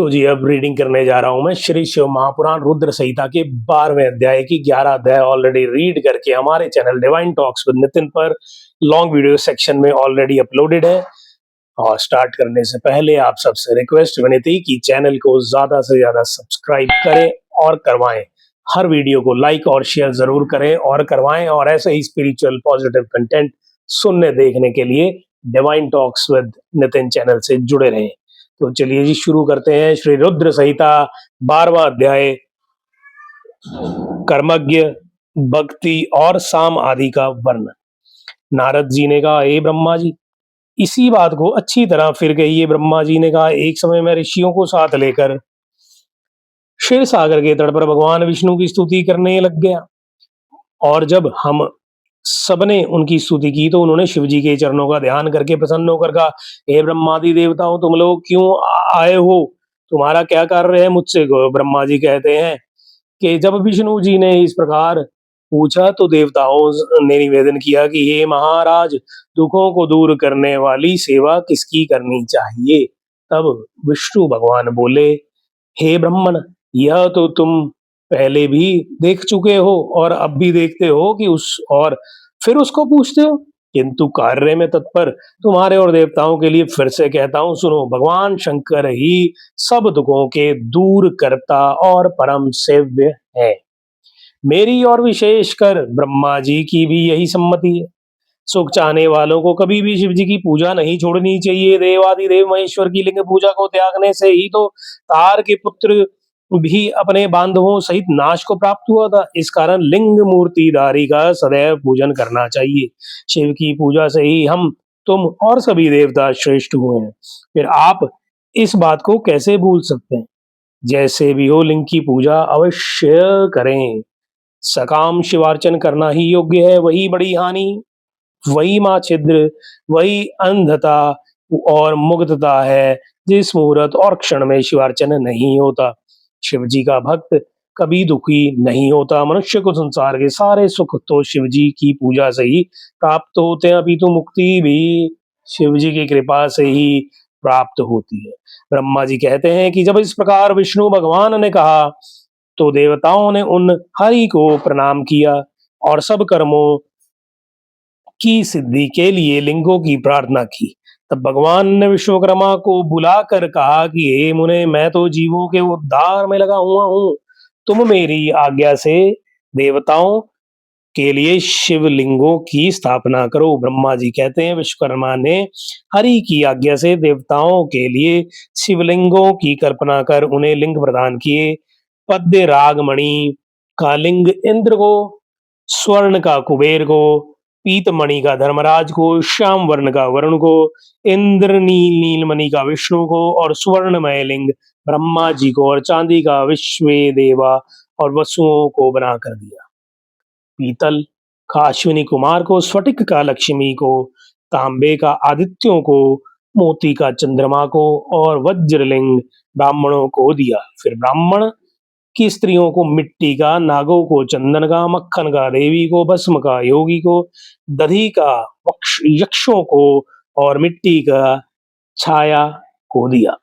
तो जी अब रीडिंग करने जा रहा हूँ मैं श्री शिव महापुराण रुद्र संहिता के 12वें अध्याय की 11 अध्याय ऑलरेडी रीड करके हमारे channel divine talks with Nitin पर लॉन्ग वीडियो सेक्शन में ऑलरेडी अपलोडेड है। और स्टार्ट करने से पहले आप सबसे रिक्वेस्ट विनती कि चैनल को ज्यादा से ज्यादा सब्सक्राइब करें और करवाएं। हर वीडियो को लाइक और शेयर जरूर करें और करवाएं, और ऐसे ही स्पिरिचुअल पॉजिटिव कंटेंट सुनने देखने के लिए divine talks with Nitin channel से जुड़े रहें। तो चलिए जी शुरू करते हैं। श्री रुद्र संहिता 12वां अध्याय कर्मज्ञ, भक्ति और साम आदि का वर्णन। नारद जी ने कहा, हे ब्रह्मा जी, इसी बात को अच्छी तरह फिर कहिए। ब्रह्मा जी ने कहा, एक समय मैं ऋषियों को साथ लेकर क्षीर सागर के तट पर भगवान विष्णु की स्तुति करने लग गया, और जब हम सबने उनकी स्तुति की तो उन्होंने शिव जी के चरणों का ध्यान करके प्रसन्न होकर कहा, हे ब्रह्मादि देवताओं, तुम लोग क्यों आए हो? तुम्हारा क्या कार्य है मुझसे? ब्रह्मा जी कहते हैं कि जब विष्णु जी ने इस प्रकार पूछा तो देवताओं ने निवेदन किया कि हे महाराज, दुखों को दूर करने वाली सेवा किसकी करनी चाहिए? तब विष्णु भगवान बोले, हे ब्राह्मण, यह तो तुम पहले भी देख चुके हो और अब भी देखते हो कि और फिर उसको पूछते हो, किंतु कार्य में तत्पर तुम्हारे और देवताओं के लिए फिर से कहता हूं, सुनो। भगवान शंकर ही सब दुखों के दूर करता और परम सेव्य है। मेरी और विशेषकर ब्रह्मा जी की भी यही सम्मति है। सुख चाहने वालों को कभी भी शिव जी की पूजा नहीं छोड़नी चाहिए। देवादिदेव महेश्वर की लिंग पूजा को त्यागने से ही तो तार के पुत्र भी अपने बांधवों सहित नाश को प्राप्त हुआ था। इस कारण लिंग मूर्तिधारी का सदैव पूजन करना चाहिए। शिव की पूजा से ही हम, तुम और सभी देवता श्रेष्ठ हुए हैं। फिर आप इस बात को कैसे भूल सकते हैं? जैसे भी हो, लिंग की पूजा अवश्य करें। सकाम शिवार्चन करना ही योग्य है। वही बड़ी हानि, वही माँ छिद्र, वही अंधता और मुग्धता है जिस मुहूर्त और क्षण में शिवार्चन नहीं होता। शिव जी का भक्त कभी दुखी नहीं होता। मनुष्य को संसार के सारे सुख तो शिव जी की पूजा से ही प्राप्त होते हैं, अभी तो मुक्ति भी शिव जी की कृपा से ही प्राप्त होती है। ब्रह्मा जी कहते हैं कि जब इस प्रकार विष्णु भगवान ने कहा तो देवताओं ने उन हरि को प्रणाम किया और सब कर्मों की सिद्धि के लिए लिंगों की प्रार्थना की। तब भगवान ने विश्वकर्मा को बुलाकर कहा कि हे मुने, मैं तो जीवों के उद्धार में लगा हुआ हूँ। तुम मेरी आज्ञा से देवताओं के लिए शिवलिंगों की स्थापना करो। ब्रह्मा जी कहते हैं, विश्वकर्मा ने हरि की आज्ञा से देवताओं के लिए शिवलिंगों की कल्पना कर उन्हें लिंग प्रदान किए। पद्य रागमणि का लिंग इंद्र को, स्वर्ण का कुबेर को, पीतमणि का धर्मराज को, श्याम वर्ण का वरुण को, इंद्रनील नीलमणि का विष्णु को, और स्वर्णमय लिंग ब्रह्मा जी को, और चांदी का विश्वे देवा और वसुओं को बना कर दिया। पीतल का अश्विनी कुमार को, स्फटिक का लक्ष्मी को, तांबे का आदित्यों को, मोती का चंद्रमा को, और वज्रलिंग ब्राह्मणों को दिया। फिर ब्राह्मण की स्त्रियों को मिट्टी का, नागों को चंदन का, मक्खन का देवी को, भस्म का योगी को, दधी का यक्षों को, और मिट्टी का छाया को दिया।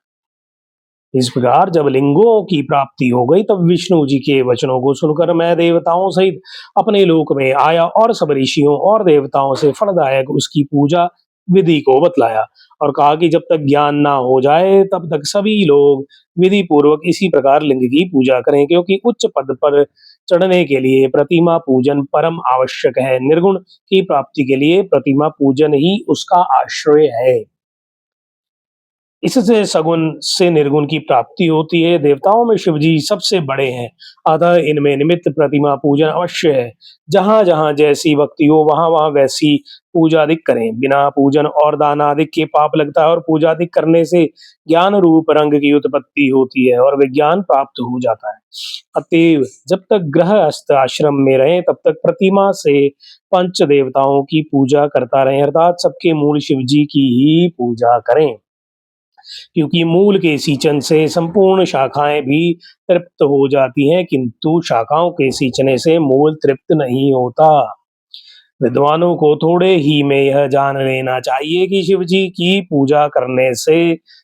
इस प्रकार जब लिंगों की प्राप्ति हो गई तब विष्णु जी के वचनों को सुनकर मैं देवताओं सहित अपने लोक में आया और सब ऋषियों और देवताओं से फलदायक उसकी पूजा विधि को बतलाया, और कहा कि जब तक ज्ञान ना हो जाए तब तक सभी लोग विधि पूर्वक इसी प्रकार लिंग की पूजा करें, क्योंकि उच्च पद पर चढ़ने के लिए प्रतिमा पूजन परम आवश्यक है। निर्गुण की प्राप्ति के लिए प्रतिमा पूजन ही उसका आश्रय है। इससे सगुण से निर्गुण की प्राप्ति होती है। देवताओं में शिव जी सबसे बड़े हैं, अतः इनमें निमित्त प्रतिमा पूजन अवश्य है। जहां जहां जैसी भक्ति हो वहां वहां वैसी पूजा अधिक करें। बिना पूजन और दान आदि के पाप लगता है, और पूजा अधिक करने से ज्ञान रूप रंग की उत्पत्ति होती है और विज्ञान प्राप्त हो जाता है। अतएव जब तक गृहस्थ आश्रम में रहें तब तक प्रतिमा से पंच देवताओं की पूजा करता रहें, अर्थात सबके मूल शिव जी की ही पूजा करें, क्योंकि मूल के सींचन से संपूर्ण शाखाएं भी तृप्त हो जाती हैं, किंतु शाखाओं के सींचने से मूल तृप्त नहीं होता। विद्वानों को थोड़े ही में यह जान लेना चाहिए कि शिव जी की पूजा करने से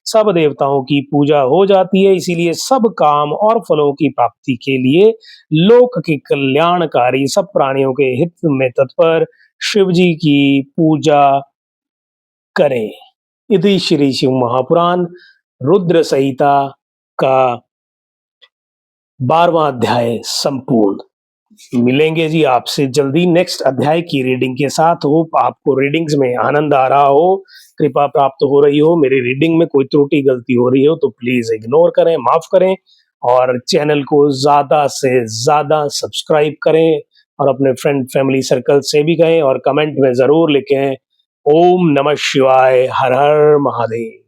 सब देवताओं की पूजा हो जाती है, इसीलिए सब काम और फलों की प्राप्ति के लिए लोक के कल्याणकारी सब प्राणियों के हित में तत्पर शिव जी की पूजा करें। इति श्री शिव महापुराण रुद्र संहिता का 12वां अध्याय संपूर्ण। मिलेंगे जी आपसे जल्दी नेक्स्ट अध्याय की रीडिंग के साथ। होप आपको रीडिंग्स में आनंद आ रहा हो, कृपा प्राप्त हो रही हो, मेरी रीडिंग में कोई त्रुटि गलती हो रही हो तो प्लीज इग्नोर करें, माफ करें और चैनल को ज्यादा से ज्यादा सब्सक्राइब करें और अपने फ्रेंड फैमिली सर्कल से भी कहें और कमेंट में जरूर लिखें ओम नमः शिवाय, हर हर महादेव।